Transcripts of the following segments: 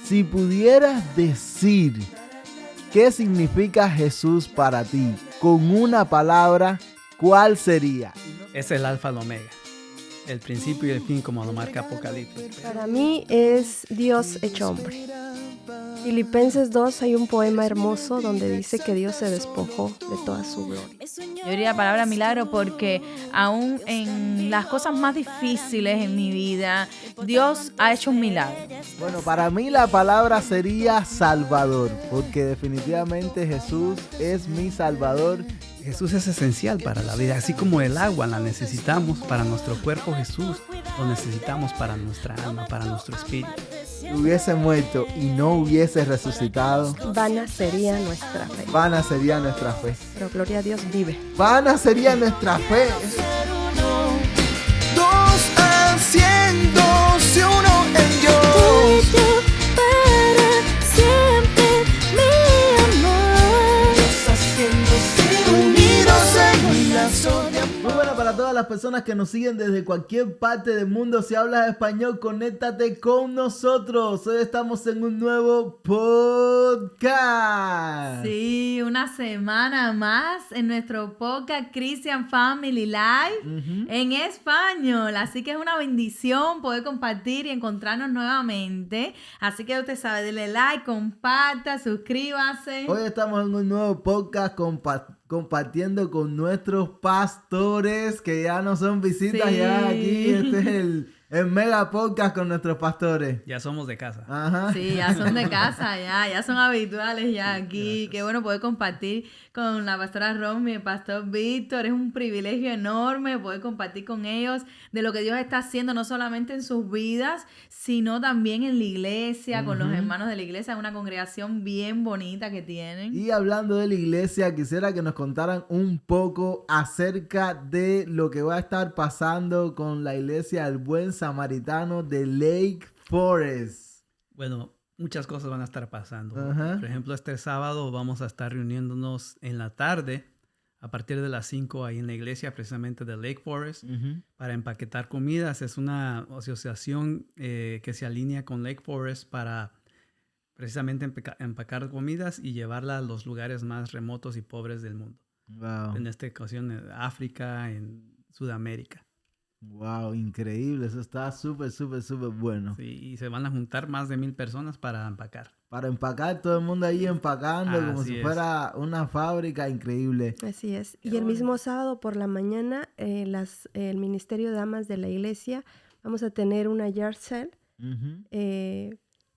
Si pudieras decir qué significa Jesús para ti con una palabra, ¿cuál sería? Es el alfa y el omega, el principio y el fin, como lo marca Apocalipsis. Para mí es Dios hecho hombre. Filipenses 2 hay un poema hermoso donde dice que Dios se despojó de toda su gloria. Yo diría la palabra milagro porque aún en las cosas más difíciles en mi vida, Dios ha hecho un milagro. Bueno, para mí la palabra sería Salvador, porque definitivamente Jesús es mi Salvador. Jesús es esencial para la vida, así como el agua la necesitamos para nuestro cuerpo, Jesús lo necesitamos para nuestra alma, para nuestro espíritu. Si hubiese muerto y no hubiese resucitado, Vana sería nuestra fe. vana sería nuestra fe. Pero gloria a Dios vive. Vana sería nuestra fe. Dos haciéndose uno en Dios. Para siempre mi amor. Dos haciéndose unidos en un lazo de amor. Muy buena para todas las personas que nos siguen desde cualquier parte del mundo. Si hablas español, conéctate con nosotros. Hoy estamos en un nuevo podcast. Sí, una semana más en nuestro podcast Christian Family Live en español. Así que es una bendición poder compartir y encontrarnos nuevamente. Así que usted sabe, dele like, comparta, suscríbase. Hoy estamos en un nuevo podcast compartiendo con nuestros pastores que ya no son visitas, Sí. ya aquí. Este es el mega podcast con nuestros pastores. Ya somos de casa. Ajá. Sí, ya son de casa, ya son habituales ya aquí. Gracias. Qué bueno poder compartir con la pastora Romy y el pastor Víctor. Es un privilegio enorme poder compartir con ellos de lo que Dios está haciendo, no solamente en sus vidas, sino también en la iglesia, con los hermanos de la iglesia, una congregación bien bonita que tienen. Y hablando de la iglesia, quisiera que nos contaran un poco acerca de lo que va a estar pasando con la iglesia del Buen Samaritano de Lake Forest. Bueno, muchas cosas van a estar pasando. Ajá. Por ejemplo, este sábado vamos a estar reuniéndonos en la tarde a partir de las 5 ahí en la iglesia precisamente de Lake Forest para empaquetar comidas. Es una asociación que se alinea con Lake Forest para precisamente empacar comidas y llevarla a los lugares más remotos y pobres del mundo. Wow. En esta ocasión en África, en Sudamérica. Wow, increíble. Eso está súper bueno. Sí, y se van a juntar más de 1,000 personas para empacar. Para empacar, todo el mundo ahí empacando como Así si es. fuera una fábrica increíble. Así es. Y el mismo sábado por la mañana, el Ministerio de Damas de la Iglesia, vamos a tener una yard sale.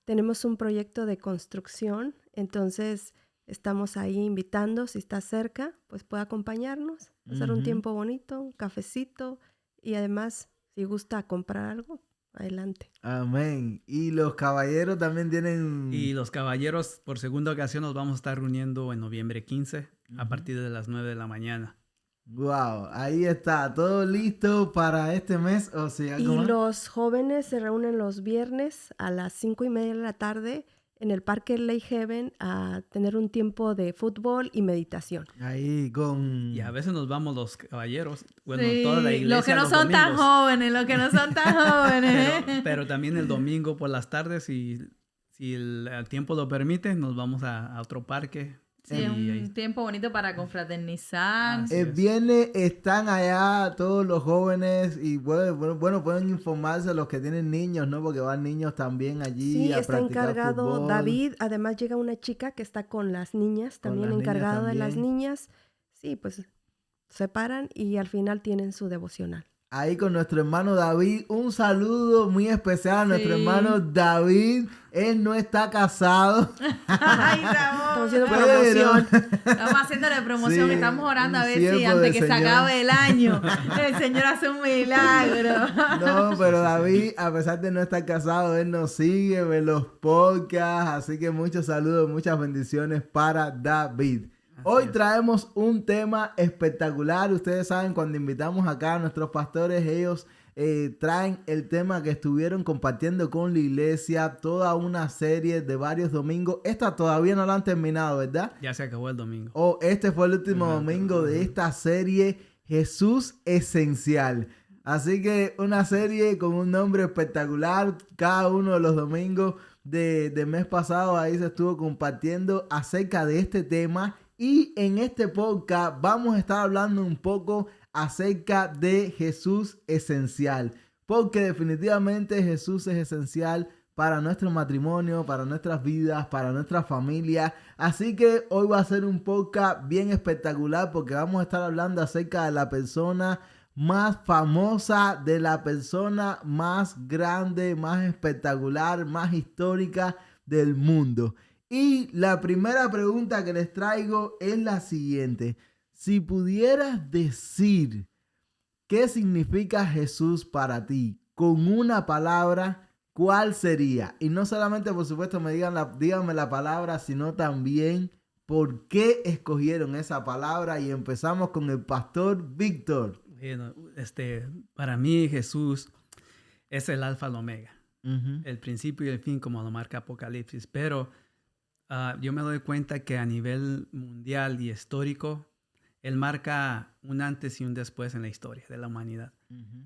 Tenemos un proyecto de construcción, entonces estamos ahí invitando, si está cerca, pues puede acompañarnos, pasar un tiempo bonito, un cafecito y además, si gusta comprar algo, adelante. Amén. Y los caballeros también tienen... Y los caballeros, por segunda ocasión, nos vamos a estar reuniendo en noviembre 15 a partir de las 9 de la mañana. Wow, ahí está, todo listo para este mes. O sea, Y ¿cómo? los jóvenes se reúnen los viernes a las 5:30 de la tarde en el Parque Lake Haven a tener un tiempo de fútbol y meditación. Ahí con... Y a veces nos vamos los caballeros, bueno, Sí, toda la iglesia los que no los son tan domingos. jóvenes, los que no son tan jóvenes. Pero también el domingo por las tardes, y si el tiempo lo permite, nos vamos a otro parque. Sí, Y es ahí- un tiempo bonito para confraternizar. Así El es. viernes están allá todos los jóvenes y bueno, pueden informarse los que tienen niños, ¿no? Porque van niños también allí Sí, a está practicar encargado fútbol. David. Además llega una chica que está con las niñas, Con también las niñas encargada de las también. niñas. Sí, pues se paran y al final tienen su devocional. Ahí con nuestro hermano David, un saludo muy especial a nuestro Sí. hermano David. Él no está casado. Ay, Estamos Ramón. haciendo promoción. Estamos haciéndole promoción, Sí, estamos orando a un ver si siervo antes del que se Señor. acabe el año, el Señor hace un milagro. No, pero David, a pesar de no estar casado, él nos sigue, ve los podcasts. Así que muchos saludos, muchas bendiciones para David. Hoy traemos un tema espectacular. Ustedes saben, cuando invitamos acá a nuestros pastores, ellos traen el tema que estuvieron compartiendo con la iglesia, toda una serie de varios domingos. Esta todavía no la han terminado, ¿verdad? Ya se acabó el domingo. Oh, este fue el último domingo de esta serie, Jesús Esencial. Así que una serie con un nombre espectacular, cada uno de los domingos de mes pasado ahí se estuvo compartiendo acerca de este tema y en este podcast vamos a estar hablando un poco acerca de Jesús esencial, porque definitivamente Jesús es esencial para nuestro matrimonio, para nuestras vidas, para nuestra familia. Así que hoy va a ser un podcast bien espectacular porque vamos a estar hablando acerca de la persona más famosa, de la persona más grande, más espectacular, más histórica del mundo. Y la primera pregunta que les traigo es la siguiente. Si pudieras decir qué significa Jesús para ti con una palabra, ¿cuál sería? Y no solamente, por supuesto, díganme la palabra, sino también por qué escogieron esa palabra. Y empezamos con el pastor Víctor. Bueno, para mí Jesús es el alfa y el omega, el principio y el fin, como lo marca Apocalipsis. Pero yo me doy cuenta que a nivel mundial y histórico, Él marca un antes y un después en la historia de la humanidad.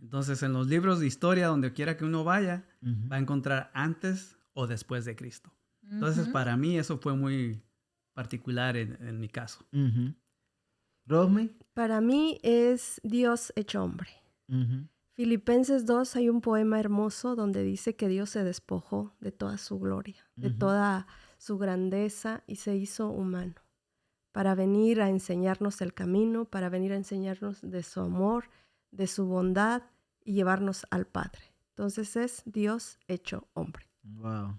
Entonces, en los libros de historia, donde quiera que uno vaya, va a encontrar antes o después de Cristo. Entonces, para mí eso fue muy particular en mi caso. ¿Rosmy? Para mí es Dios hecho hombre. Filipenses 2 hay un poema hermoso donde dice que Dios se despojó de toda su gloria, de toda su grandeza y se hizo humano para venir a enseñarnos el camino, para venir a enseñarnos de su amor, de su bondad y llevarnos al Padre. Entonces es Dios hecho hombre. Wow.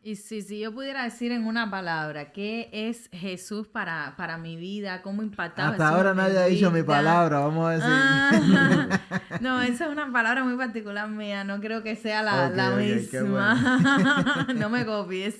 Y si yo pudiera decir en una palabra, ¿qué es Jesús para mi vida? ¿Cómo impactaba Hasta Jesús ahora en nadie mi ha dicho mi vida? palabra, vamos a decir. No, esa es una palabra muy particular mía. No creo que sea la Ok, qué misma. No me copies.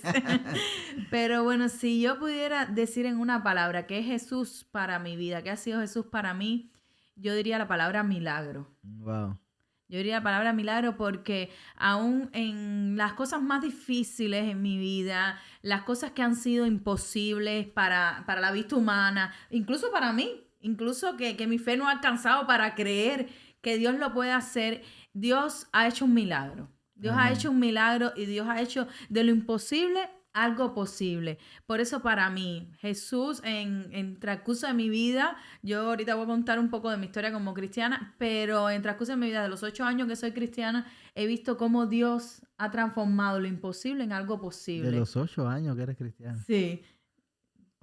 Pero bueno, si yo pudiera decir en una palabra qué es Jesús para mi vida, qué ha sido Jesús para mí, yo diría la palabra milagro. Wow. Yo diría la palabra milagro porque aún en las cosas más difíciles en mi vida, las cosas que han sido imposibles para la vista humana, incluso para mí, incluso que mi fe no ha alcanzado para creer que Dios lo puede hacer, Dios ha hecho un milagro. Dios ha hecho un milagro y Dios ha hecho de lo imposible algo posible. Por eso para mí, Jesús en transcurso de mi vida, yo ahorita voy a contar un poco de mi historia como cristiana, pero en transcurso de mi vida, de los 8 años que soy cristiana, he visto cómo Dios ha transformado lo imposible en algo posible. De los 8 años que eres cristiano. Sí.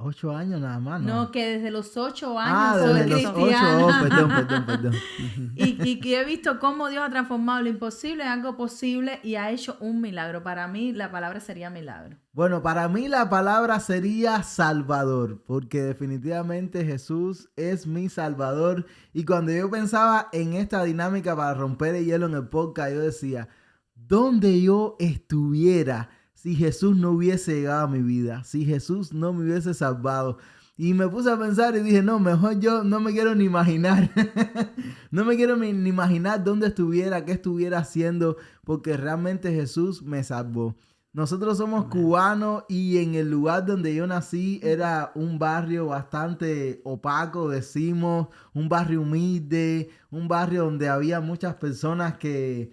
8 años nada más, ¿no? No, que desde los 8 años soy desde los 8. cristiana. Oh, perdón. y que he visto cómo Dios ha transformado lo imposible en algo posible y ha hecho un milagro. Para mí la palabra sería milagro. Bueno, para mí la palabra sería Salvador, porque definitivamente Jesús es mi Salvador. Y cuando yo pensaba en esta dinámica para romper el hielo en el podcast, yo decía, ¿dónde yo estuviera si Jesús no hubiese llegado a mi vida? Si Jesús no me hubiese salvado. Y me puse a pensar y dije, no, mejor yo no me quiero ni imaginar. No me quiero ni imaginar dónde estuviera, qué estuviera haciendo, porque realmente Jesús me salvó. Nosotros somos cubanos y en el lugar donde yo nací era un barrio bastante opaco, decimos, un barrio humilde, un barrio donde había muchas personas que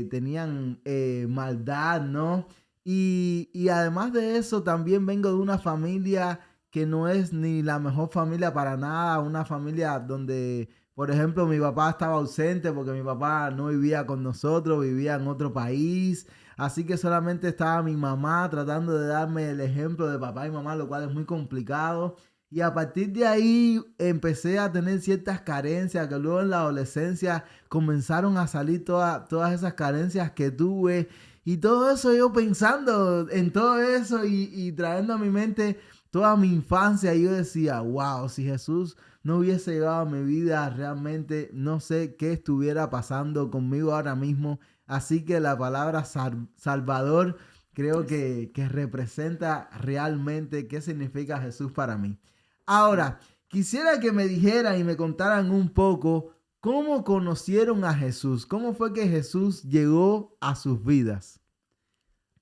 tenían maldad, ¿no? Y además de eso, también vengo de una familia que no es ni la mejor familia para nada, una familia donde, por ejemplo, mi papá estaba ausente porque mi papá no vivía con nosotros, vivía en otro país, así que solamente estaba mi mamá tratando de darme el ejemplo de papá y mamá, lo cual es muy complicado. Y a partir de ahí empecé a tener ciertas carencias que luego en la adolescencia comenzaron a salir todas esas carencias que tuve. Y todo eso yo pensando en todo eso y trayendo a mi mente toda mi infancia, yo decía, wow, si Jesús no hubiese llegado a mi vida, realmente no sé qué estuviera pasando conmigo ahora mismo. Así que la palabra Salvador creo que representa realmente qué significa Jesús para mí. Ahora, quisiera que me dijeran y me contaran un poco cómo conocieron a Jesús. ¿Cómo fue que Jesús llegó a sus vidas?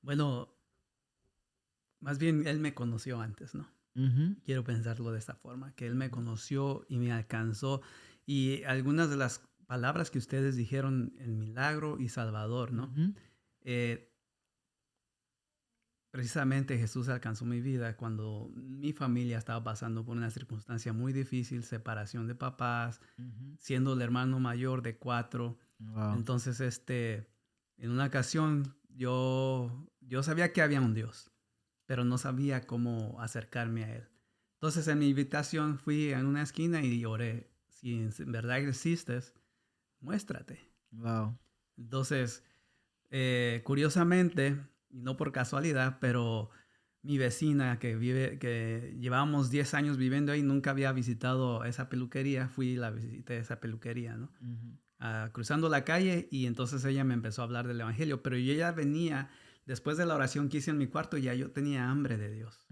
Bueno, más bien Él me conoció antes, ¿no? Quiero pensarlo de esta forma, que Él me conoció y me alcanzó. Y algunas de las palabras que ustedes dijeron, el milagro y Salvador, ¿no? precisamente Jesús alcanzó mi vida cuando mi familia estaba pasando por una circunstancia muy difícil, separación de papás, siendo el hermano mayor de 4. Wow. Entonces, en una ocasión yo sabía que había un Dios, pero no sabía cómo acercarme a Él. Entonces, en mi invitación fui en una esquina y oré, si en verdad existes, muéstrate. Wow. Entonces, curiosamente, y no por casualidad, pero mi vecina que llevábamos 10 años viviendo ahí, nunca había visitado esa peluquería. Fui y la visité esa peluquería, ¿no? Cruzando la calle, y entonces ella me empezó a hablar del evangelio, pero yo ya venía, después de la oración que hice en mi cuarto, ya yo tenía hambre de Dios.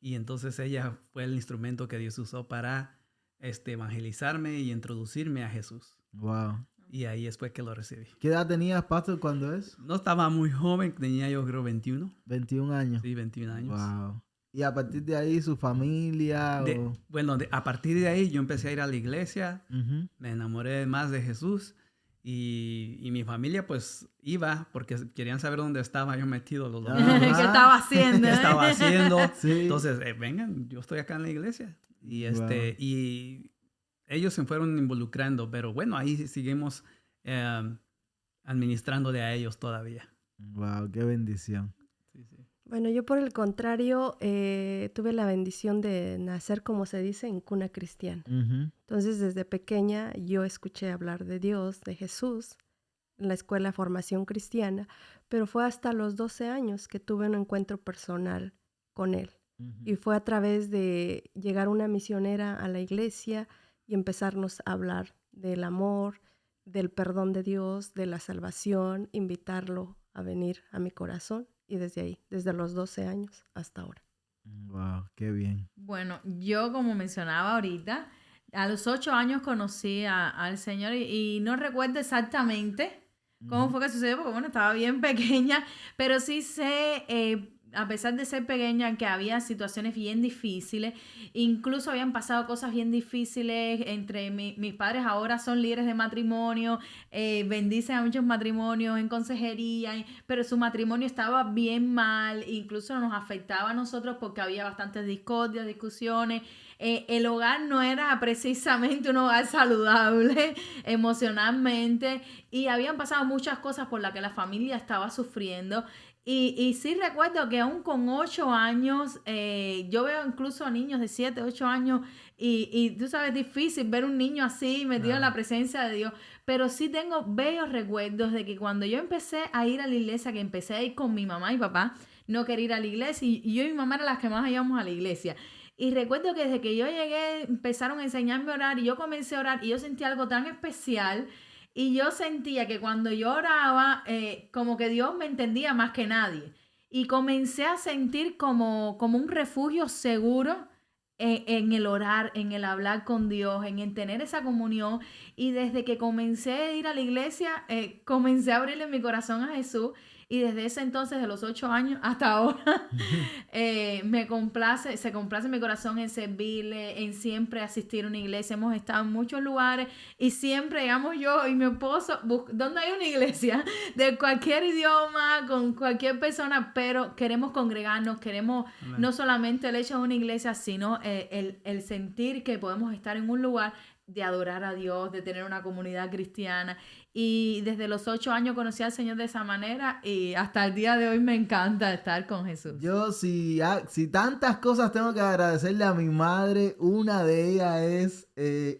Y entonces ella fue el instrumento que Dios usó para evangelizarme y introducirme a Jesús. Wow. Y ahí es fue que lo recibí. ¿Qué edad tenías, pastor, cuando es? No estaba muy joven, tenía yo creo 21. 21 años. Sí, 21 años. Wow. Y a partir de ahí, su familia. Bueno, a partir de ahí yo empecé a ir a la iglesia, Ujú. me enamoré más de Jesús, y mi familia pues iba porque querían saber dónde estaba yo metido los domingos. Ajá. ¿Qué estaba haciendo? ¿Qué estaba haciendo? Sí. Entonces, vengan, yo estoy acá en la iglesia. Y, Wow. y ellos se fueron involucrando, pero bueno, ahí seguimos administrándole a ellos todavía. Wow, qué bendición. Sí, sí. Bueno, yo por el contrario tuve la bendición de nacer, como se dice, en cuna cristiana. Ujú. Entonces, desde pequeña yo escuché hablar de Dios, de Jesús, en la escuela de formación cristiana, pero fue hasta los 12 años que tuve un encuentro personal con Él. Y fue a través de llegar una misionera a la iglesia y empezarnos a hablar del amor, del perdón de Dios, de la salvación, invitarlo a venir a mi corazón. Y desde ahí, desde los 12 años hasta ahora. Wow, qué bien. Bueno, yo como mencionaba ahorita, a los 8 años conocí al Señor y no recuerdo exactamente cómo fue que sucedió, porque bueno, estaba bien pequeña, pero sí sé, a pesar de ser pequeña, que había situaciones bien difíciles, incluso habían pasado cosas bien difíciles entre mis padres. Ahora son líderes de matrimonio, bendicen a muchos matrimonios en consejería, pero su matrimonio estaba bien mal, incluso nos afectaba a nosotros porque había bastantes discordias, discusiones. El hogar no era precisamente un hogar saludable emocionalmente, y habían pasado muchas cosas por las que la familia estaba sufriendo. Y sí recuerdo que aún con 8 años, yo veo incluso a niños de 7, 8 años, y tú sabes, es difícil ver un niño así metido en la presencia de Dios, pero sí tengo bellos recuerdos de que cuando yo empecé a ir a la iglesia, que empecé a ir con mi mamá y papá, no quería ir a la iglesia, y yo y mi mamá eran las que más íbamos a la iglesia. Y recuerdo que desde que yo llegué empezaron a enseñarme a orar, y yo comencé a orar y yo sentí algo tan especial. Y yo sentía que cuando yo oraba, como que Dios me entendía más que nadie. Y comencé a sentir como un refugio seguro en el orar, en el hablar con Dios, en el tener esa comunión. Y desde que comencé a ir a la iglesia, comencé a abrirle mi corazón a Jesús. Y desde ese entonces, de los 8 años hasta ahora, se complace mi corazón en servirle, en siempre asistir a una iglesia. Hemos estado en muchos lugares y siempre llegamos yo y mi esposo, ¿dónde hay una iglesia? De cualquier idioma, con cualquier persona, pero queremos congregarnos, queremos no solamente el hecho de una iglesia, sino el sentir que podemos estar en un lugar de adorar a Dios, de tener una comunidad cristiana. Y desde los 8 años conocí al Señor de esa manera, y hasta el día de hoy me encanta estar con Jesús. Yo, si tantas cosas tengo que agradecerle a mi madre, una de ellas es,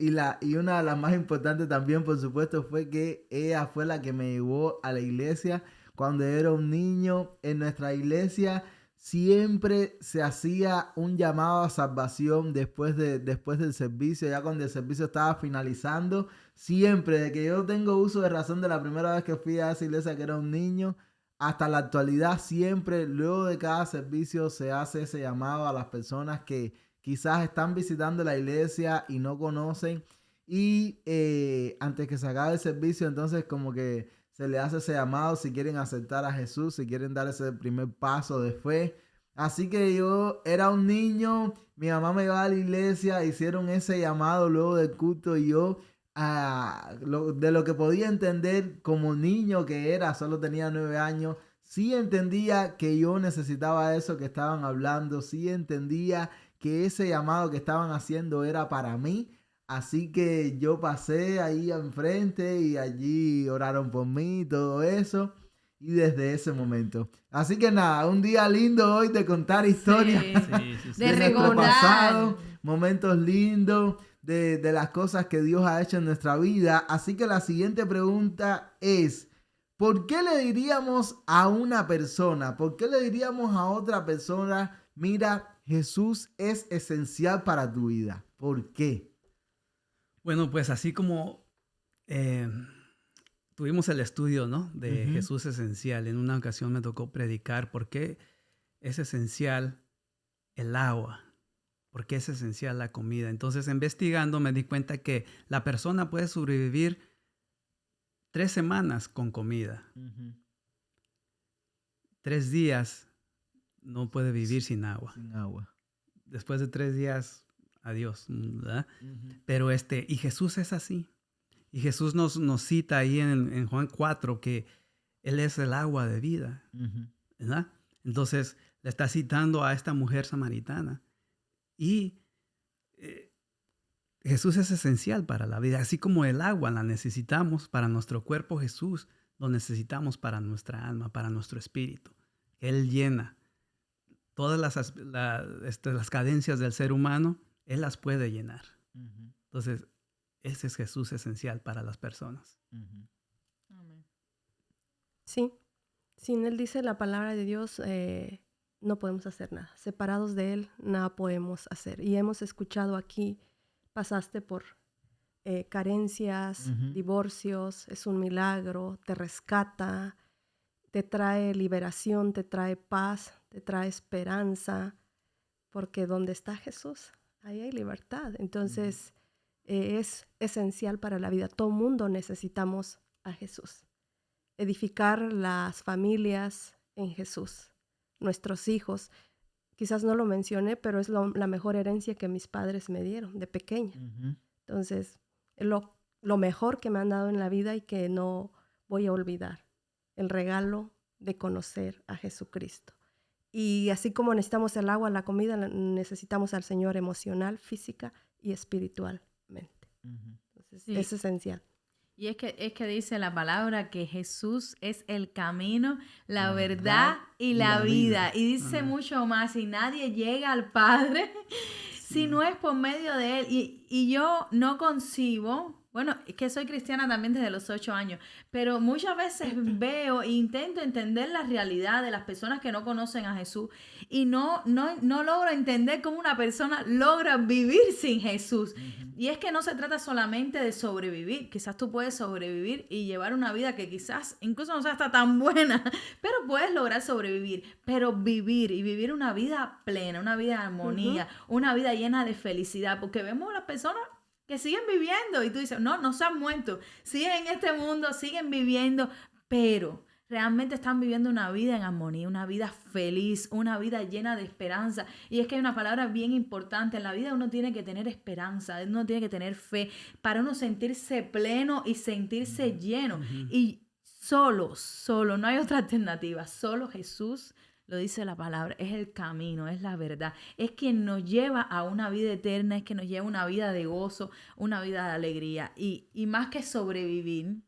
y una de las más importantes también, por supuesto, fue que ella fue la que me llevó a la iglesia cuando era un niño. En nuestra iglesia siempre se hacía un llamado a salvación después del servicio, ya cuando el servicio estaba finalizando. Siempre, de que yo tengo uso de razón, de la primera vez que fui a esa iglesia que era un niño hasta la actualidad, siempre luego de cada servicio se hace ese llamado a las personas que quizás están visitando la iglesia y no conocen, y antes que se acabe el servicio, entonces como que se le hace ese llamado si quieren aceptar a Jesús, si quieren dar ese primer paso de fe. Así que yo era un niño, mi mamá me llevaba a la iglesia, hicieron ese llamado luego del culto, y yo de lo que podía entender como niño que era, solo tenía 9 años, Sí entendía que yo necesitaba eso que estaban hablando, sí entendía que ese llamado que estaban haciendo era para mí. Así que yo pasé ahí enfrente y allí oraron por mí y todo eso. Y desde ese momento. Así que nada, un día lindo hoy de contar historias De de nuestro recordar. pasado, momentos lindos de las cosas que Dios ha hecho en nuestra vida. Así que la siguiente pregunta es, ¿por qué le diríamos a una persona, por qué le diríamos a otra persona, mira, Jesús es esencial para tu vida? ¿Por qué? Bueno, pues así como tuvimos el estudio, ¿no? De Ujú. Jesús esencial. En una ocasión me tocó predicar por qué es esencial el agua, por qué es esencial la comida. Entonces, investigando, me di cuenta que la persona puede sobrevivir 3 semanas con comida. 3 días no puede vivir sin agua. Sin agua. Después de 3 días, adiós, ¿verdad? Pero y Jesús es así. Y Jesús nos cita ahí en Juan 4 que Él es el agua de vida, ¿verdad? Entonces le está citando a esta mujer samaritana. Y Jesús es esencial para la vida. Así como el agua la necesitamos para nuestro cuerpo, Jesús lo necesitamos para nuestra alma, para nuestro espíritu. Él llena todas las cadencias del ser humano, Él las puede llenar. Entonces, ese es Jesús esencial para las personas. Amén. Sí, sin Él dice la palabra de Dios, no podemos hacer nada. Separados de Él, nada podemos hacer. Y hemos escuchado aquí, pasaste por carencias, divorcios, es un milagro, te rescata, te trae liberación, te trae paz, te trae esperanza, porque donde está Jesús, ahí hay libertad. Entonces, es esencial para la vida. Todo mundo necesitamos a Jesús. Edificar las familias en Jesús, nuestros hijos. Quizás no lo mencioné, pero es la mejor herencia que mis padres me dieron de pequeña. Entonces, lo mejor que me han dado en la vida y que no voy a olvidar, el regalo de conocer a Jesucristo. Y así como necesitamos el agua, la comida, necesitamos al Señor emocional, física y espiritualmente. Entonces, Sí. es esencial. Y es que dice la palabra que Jesús es el camino, la verdad y la vida. Y dice Amén. mucho más, y nadie llega al Padre si no es por medio de Él. Y yo no concibo, bueno, es que soy cristiana también desde los 8 años, pero muchas veces veo e intento entender la realidad de las personas que no conocen a Jesús y no logro entender cómo una persona logra vivir sin Jesús. Y es que no se trata solamente de sobrevivir. Quizás tú puedes sobrevivir y llevar una vida que quizás incluso no sea hasta tan buena, pero puedes lograr sobrevivir. Pero vivir una vida plena, una vida de armonía, una vida llena de felicidad. Porque vemos a las personas que siguen viviendo y tú dices, no se han muerto. Siguen en este mundo, siguen viviendo, pero realmente están viviendo una vida en armonía, una vida feliz, una vida llena de esperanza. Y es que hay una palabra bien importante. En la vida uno tiene que tener esperanza, uno tiene que tener fe para uno sentirse pleno y sentirse lleno. Y solo, no hay otra alternativa. Solo Jesús, lo dice la palabra, es el camino, es la verdad. Es quien nos lleva a una vida eterna, es quien nos lleva a una vida de gozo, una vida de alegría. Y más que sobrevivir,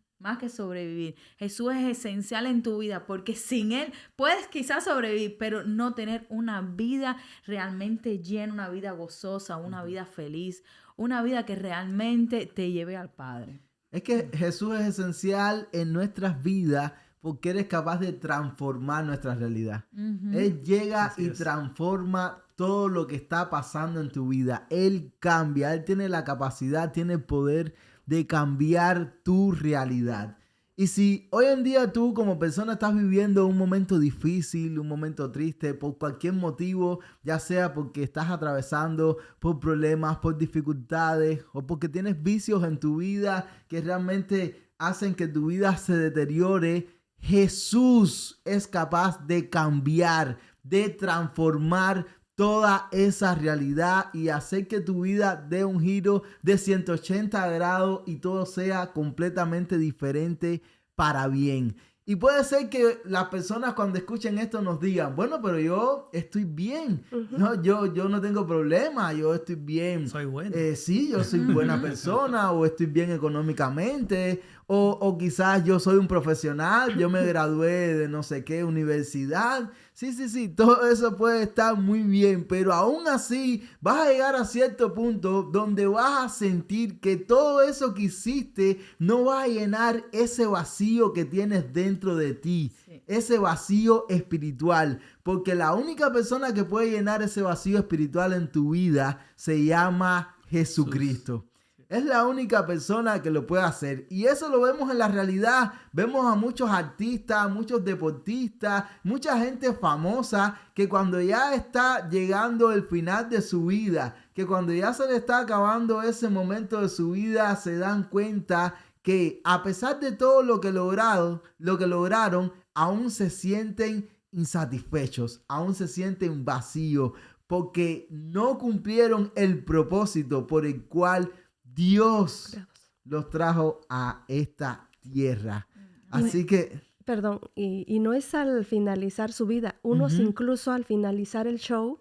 Jesús es esencial en tu vida porque sin Él puedes quizás sobrevivir, pero no tener una vida realmente llena, una vida gozosa, una vida feliz, una vida que realmente te lleve al Padre. Es que Jesús es esencial en nuestras vidas porque eres capaz de transformar nuestra realidad. Él llega Así y es. transforma todo lo que está pasando en tu vida. Él cambia, Él tiene la capacidad, tiene el poder de cambiar tu realidad. Y si hoy en día tú como persona estás viviendo un momento difícil, un momento triste, por cualquier motivo, ya sea porque estás atravesando por problemas, por dificultades o porque tienes vicios en tu vida que realmente hacen que tu vida se deteriore, Jesús es capaz de cambiar, de transformar toda esa realidad y hacer que tu vida dé un giro de 180 grados y todo sea completamente diferente para bien. Y puede ser que las personas cuando escuchen esto nos digan, bueno, pero yo estoy bien. No, yo no tengo problema, yo estoy bien. Soy bueno. Sí, yo soy buena persona o estoy bien económicamente o quizás yo soy un profesional, yo me gradué de no sé qué universidad. Sí, todo eso puede estar muy bien, pero aún así vas a llegar a cierto punto donde vas a sentir que todo eso que hiciste no va a llenar ese vacío que tienes dentro de ti, ese vacío espiritual, porque la única persona que puede llenar ese vacío espiritual en tu vida se llama Jesucristo. Es la única persona que lo puede hacer. Y eso lo vemos en la realidad. Vemos a muchos artistas, muchos deportistas, mucha gente famosa que cuando ya está llegando el final de su vida, que cuando ya se le está acabando ese momento de su vida, se dan cuenta que a pesar de todo lo que lograron, aún se sienten insatisfechos, aún se sienten vacíos, porque no cumplieron el propósito por el cual Dios los trajo a esta tierra. Así que... Perdón, y no es al finalizar su vida. Unos incluso al finalizar el show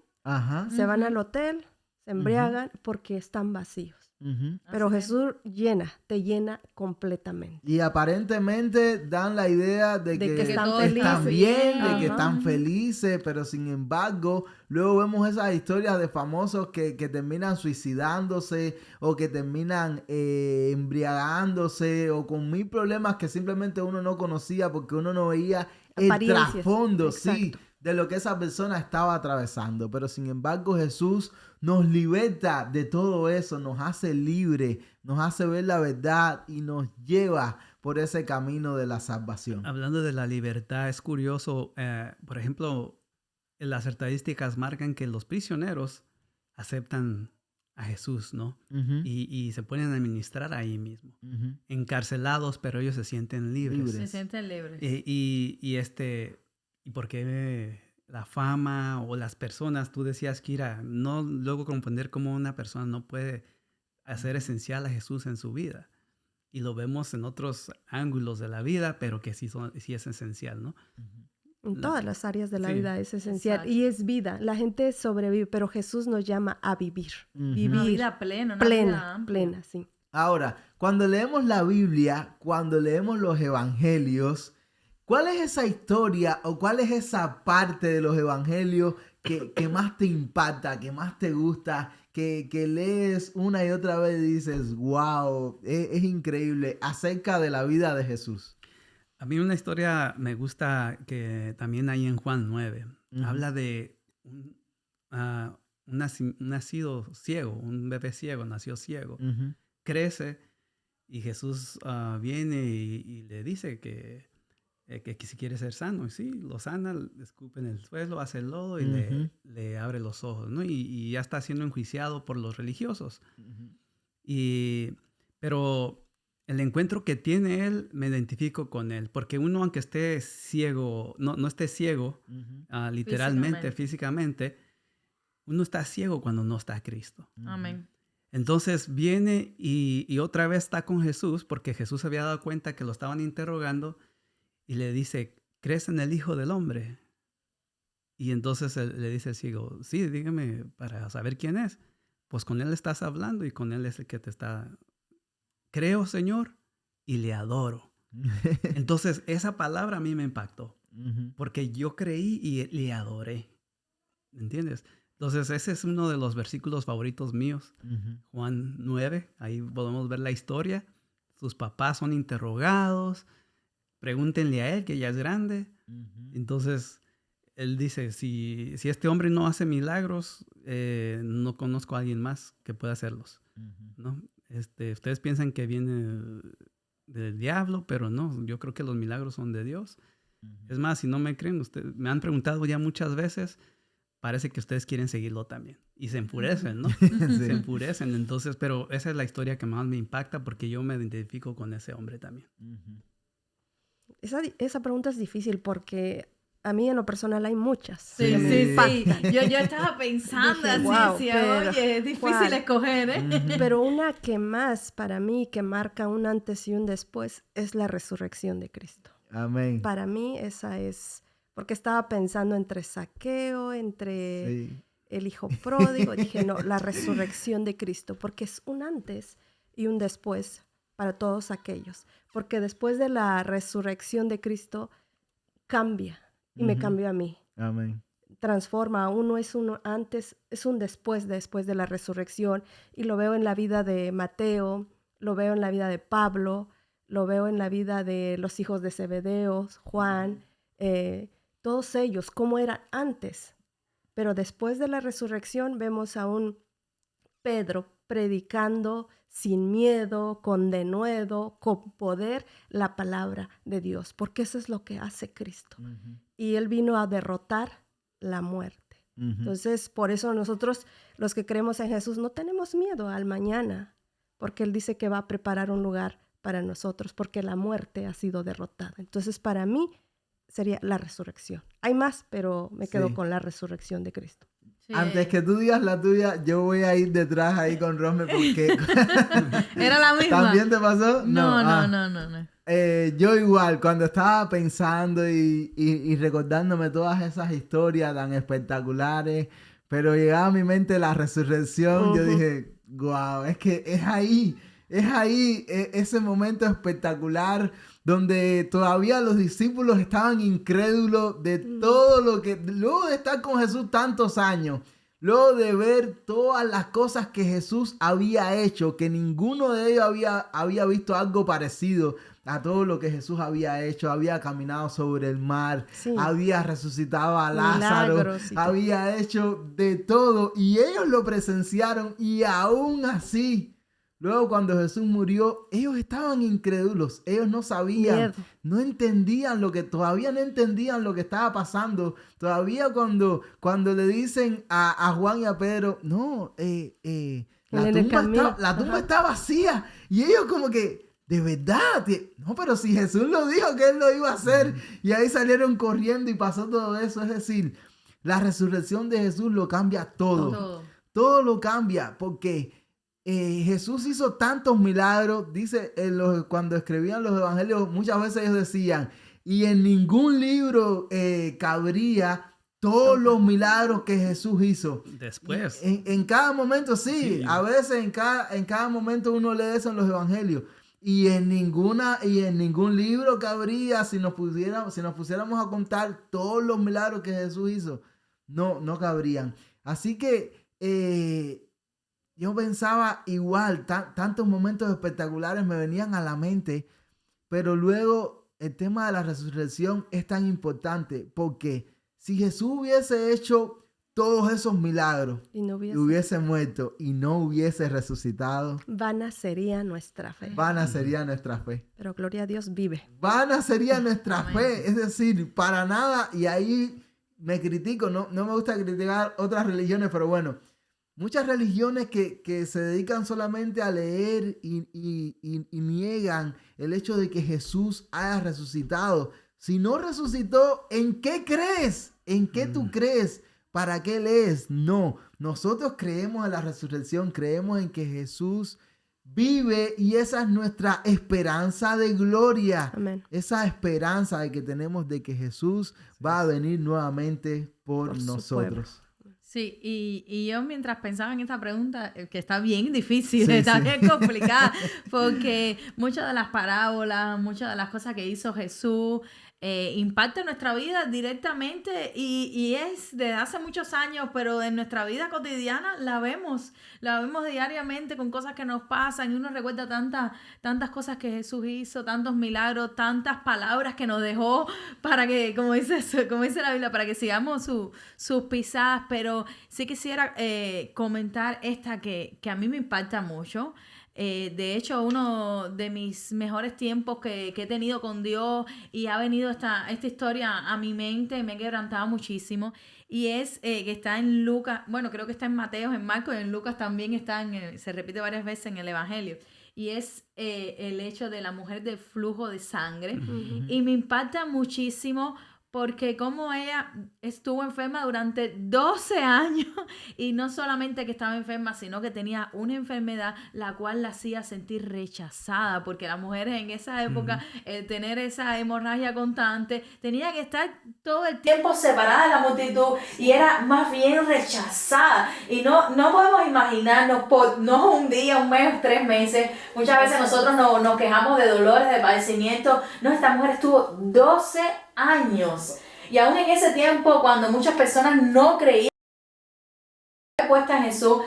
se van al hotel, se embriagan porque están vacíos. Pero Jesús te llena completamente. Y aparentemente dan la idea de que están bien, de que están felices, pero sin embargo, luego vemos esas historias de famosos que terminan suicidándose o que terminan embriagándose o con mil problemas que simplemente uno no conocía porque uno no veía el trasfondo, de lo que esa persona estaba atravesando. Pero sin embargo, Jesús nos liberta de todo eso, nos hace libre, nos hace ver la verdad y nos lleva por ese camino de la salvación. Hablando de la libertad, es curioso, por ejemplo, las estadísticas marcan que los prisioneros aceptan a Jesús, ¿no? Y se ponen a ministrar ahí mismo. Encarcelados, pero ellos se sienten libres. Se sienten libres. ¿Y por qué la fama o las personas? Tú decías, Kira, no luego comprender cómo una persona no puede hacer esencial a Jesús en su vida. Y lo vemos en otros ángulos de la vida, pero que sí es esencial, ¿no? En todas las áreas de la vida es esencial. Exacto. Y es vida. La gente sobrevive, pero Jesús nos llama a vivir. Vivir. Una vida plena, una vida amplia. Plena, sí. Ahora, cuando leemos la Biblia, cuando leemos los evangelios, ¿cuál es esa historia o cuál es esa parte de los evangelios que más te impacta, que más te gusta, que lees una y otra vez y dices, wow, es increíble, acerca de la vida de Jesús? A mí una historia me gusta que también hay en Juan 9. Habla de un nacido ciego, un bebé ciego, nació ciego. Crece y Jesús viene y le dice que si quiere ser sano. Y sí, lo sana, le escupe en el suelo, hace el lodo y le abre los ojos, ¿no? Y ya está siendo enjuiciado por los religiosos. Pero el encuentro que tiene él, me identifico con él. Porque uno, aunque esté ciego, no esté ciego, literalmente, físicamente, uno está ciego cuando no está Cristo. Amén. Entonces viene y otra vez está con Jesús, porque Jesús se había dado cuenta que lo estaban interrogando y le dice, ¿crees en el Hijo del Hombre? Y entonces le dice al ciego, sí, dígame para saber quién es. Pues con él estás hablando y con él es el que te está... Creo, Señor, y le adoro. Entonces, esa palabra a mí me impactó. Porque yo creí y le adoré. ¿Me entiendes? Entonces, ese es uno de los versículos favoritos míos. Juan 9, ahí podemos ver la historia. Sus papás son interrogados. Pregúntenle a él, que ya es grande. Entonces, él dice, si este hombre no hace milagros, no conozco a alguien más que pueda hacerlos. ¿No? Ustedes piensan que viene del diablo, pero no, yo creo que los milagros son de Dios. Es más, si no me creen, ustedes me han preguntado ya muchas veces, parece que ustedes quieren seguirlo también. Y se enfurecen, ¿no? Se enfurecen. Entonces, pero esa es la historia que más me impacta porque yo me identifico con ese hombre también. Esa pregunta es difícil porque a mí en lo personal hay muchas. Sí. Yo estaba pensando Dije, así, wow, oye, es difícil escoger, ¿eh? Pero una que más para mí, que marca un antes y un después, es la resurrección de Cristo. Amén. Para mí esa es, porque estaba pensando entre Zaqueo, entre Sí. el hijo pródigo. Dije, no, la resurrección de Cristo, porque es un antes y un después para todos aquellos. Porque después de la resurrección de Cristo cambia y me Ujú. cambió a mí. Amén. Transforma, uno es uno antes, es un después de la resurrección, y lo veo en la vida de Mateo, lo veo en la vida de Pablo, lo veo en la vida de los hijos de Zebedeo, Juan, todos ellos, cómo eran antes, pero después de la resurrección vemos a un Pedro predicando sin miedo, con denuedo, con poder la palabra de Dios, porque eso es lo que hace Cristo. Ujú. Y Él vino a derrotar la muerte. Ujú. Entonces, por eso nosotros, los que creemos en Jesús, no tenemos miedo al mañana, porque Él dice que va a preparar un lugar para nosotros, porque la muerte ha sido derrotada. Entonces, para mí sería la resurrección. Hay más, pero me quedo Sí. con la resurrección de Cristo. Sí. Antes que tú digas la tuya, yo voy a ir detrás ahí con Rosme porque ¿Era la misma? ¿también te pasó? No. Yo igual, cuando estaba pensando y recordándome todas esas historias tan espectaculares, pero llegaba a mi mente la resurrección, yo Ujú. dije, wow, es que es ahí, ese momento espectacular donde todavía los discípulos estaban incrédulos de todo lo que, luego de estar con Jesús tantos años, luego de ver todas las cosas que Jesús había hecho, que ninguno de ellos había visto algo parecido a todo lo que Jesús había hecho, había caminado sobre el mar, Sí. había resucitado a Lázaro, Milagros y todo. había hecho de todo y ellos lo presenciaron y aún así, luego cuando Jesús murió, ellos estaban incrédulos, ellos no sabían, Miedo. no entendían todavía no entendían lo que estaba pasando. Todavía cuando le dicen a Juan y a Pedro, no, la En el camino. tumba Ajá. está vacía. Y ellos como que, de verdad, no, pero si Jesús lo dijo que él lo iba a hacer. Y ahí salieron corriendo y pasó todo eso. Es decir, la resurrección de Jesús lo cambia todo. Todo. Todo lo cambia porque Jesús hizo tantos milagros. Dice, cuando escribían los evangelios, muchas veces ellos decían, y en ningún libro cabría todos los milagros que Jesús hizo. Después. En cada momento, sí. Sí. A veces en cada momento uno lee eso en los evangelios. Y en ningún libro cabría si nos pusiéramos a contar todos los milagros que Jesús hizo. No cabrían. Así que yo pensaba igual, tantos momentos espectaculares me venían a la mente, pero luego el tema de la resurrección es tan importante porque si Jesús hubiese hecho todos esos milagros Y no y hubiese. hubiese muerto y no hubiese resucitado, Vana sería nuestra fe. vana sería nuestra fe. Pero gloria a Dios vive. Vana sería nuestra Amén. fe, es decir, para nada, y ahí me critico, no me gusta criticar otras religiones, pero bueno, muchas religiones que se dedican solamente a leer y niegan el hecho de que Jesús haya resucitado. Si no resucitó, ¿en qué crees? ¿En qué tú crees? ¿Para qué lees? No, nosotros creemos en la resurrección, creemos en que Jesús vive y esa es nuestra esperanza de gloria. Amén. Esa esperanza de que tenemos de que Jesús va a venir nuevamente por Por su nosotros. Sí, y yo mientras pensaba en esta pregunta, que está bien difícil, Sí, está sí. bien complicada, porque muchas de las parábolas, muchas de las cosas que hizo Jesús impactan nuestra vida directamente y es desde hace muchos años, pero en nuestra vida cotidiana la vemos diariamente con cosas que nos pasan y uno recuerda tantas cosas que Jesús hizo, tantos milagros, tantas palabras que nos dejó para que, como dice la Biblia, para que sigamos sus pisadas, pero sí quisiera comentar esta que a mí me impacta mucho. De hecho, uno de mis mejores tiempos que he tenido con Dios y ha venido esta historia a mi mente, me ha quebrantado muchísimo, y es que está en Lucas, bueno, creo que está en Mateo, en Marcos, y en Lucas también está se repite varias veces en el Evangelio, y es el hecho de la mujer del flujo de sangre. Y me impacta muchísimo porque como ella estuvo enferma durante 12 años y no solamente que estaba enferma, sino que tenía una enfermedad la cual la hacía sentir rechazada, porque las mujeres en esa época, tener esa hemorragia constante, tenía que estar todo el tiempo separada de la multitud y era más bien rechazada. Y no podemos imaginarnos, no un día, un mes, 3 meses, muchas veces nosotros nos quejamos de dolores, de padecimientos. No, esta mujer estuvo 12 años. Y aún en ese tiempo, cuando muchas personas no creían puesta en Jesús,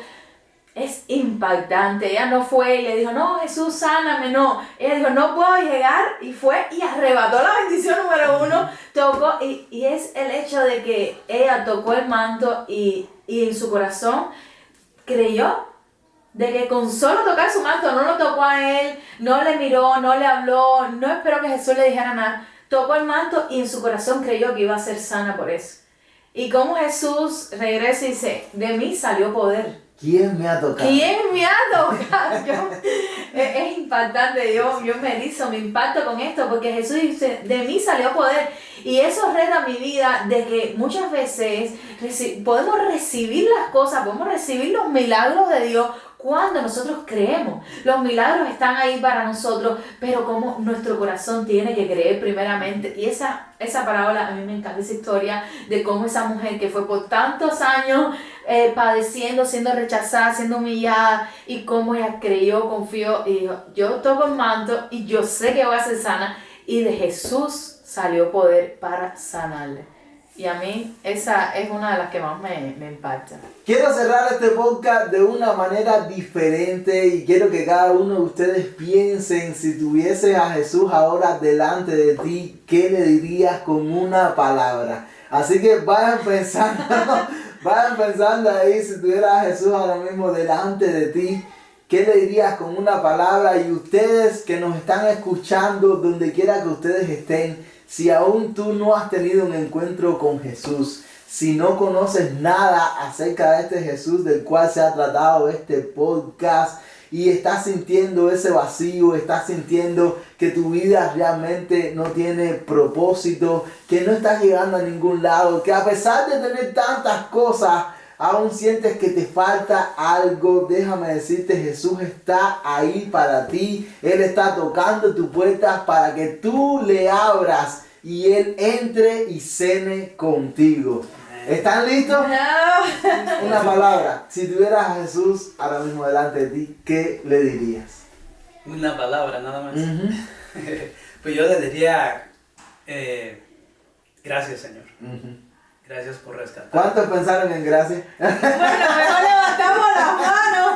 es impactante. Ella no fue y le dijo, no, Jesús, sáname, no. Ella dijo, no puedo llegar, y fue y arrebató la bendición número 1, tocó, y es el hecho de que ella tocó el manto y en su corazón creyó de que con solo tocar su manto, no lo tocó a él, no le miró, no le habló, no esperó que Jesús le dijera nada, tocó el manto y en su corazón creyó que iba a ser sana por eso. Y como Jesús regresa y dice, de mí salió poder. ¿Quién me ha tocado? ¿Quién me ha tocado? Es impactante, yo me erizo, me impacto con esto, porque Jesús dice, de mí salió poder. Y eso reta mi vida de que muchas veces podemos recibir las cosas, podemos recibir los milagros de Dios cuando nosotros creemos. Los milagros están ahí para nosotros, pero como nuestro corazón tiene que creer primeramente. Y esa parábola, a mí me encanta esa historia de cómo esa mujer que fue por tantos años padeciendo, siendo rechazada, siendo humillada, y cómo ella creyó, confió y dijo, yo toco el manto y yo sé que voy a ser sana, y de Jesús salió poder para sanarle. Y a mí esa es una de las que más me impacta. Quiero cerrar este podcast de una manera diferente y quiero que cada uno de ustedes piensen, si tuvieses a Jesús ahora delante de ti, ¿qué le dirías con una palabra? Así que vayan pensando ahí, si tuvieras a Jesús ahora mismo delante de ti, ¿qué le dirías con una palabra? Y ustedes que nos están escuchando, donde quiera que ustedes estén, si aún tú no has tenido un encuentro con Jesús, si no conoces nada acerca de este Jesús del cual se ha tratado este podcast, y estás sintiendo ese vacío, estás sintiendo que tu vida realmente no tiene propósito, que no estás llegando a ningún lado, que a pesar de tener tantas cosas, aún sientes que te falta algo, déjame decirte, Jesús está ahí para ti. Él está tocando tu puerta para que tú le abras y Él entre y cene contigo. ¿Están listos? Una palabra. Si tuvieras a Jesús ahora mismo delante de ti, ¿qué le dirías? Una palabra nada más. Pues yo le diría, gracias, Señor. Gracias por rescatar. ¿Cuántos pensaron en gracias? Bueno, mejor levantamos las manos.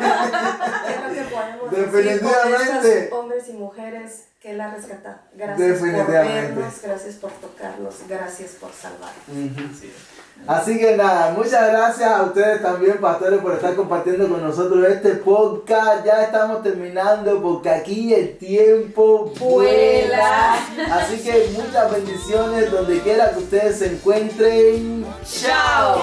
¿Qué es lo que podemos Definitivamente. decir por estos hombres y mujeres que Él ha rescatado? Gracias por vernos, gracias por tocarnos, gracias por salvarnos. Sí. Así que nada, muchas gracias a ustedes también, pastores, por estar compartiendo con nosotros este podcast. Ya estamos terminando porque aquí el tiempo vuela. Así que muchas bendiciones donde quiera que ustedes se encuentren. ¡Chao!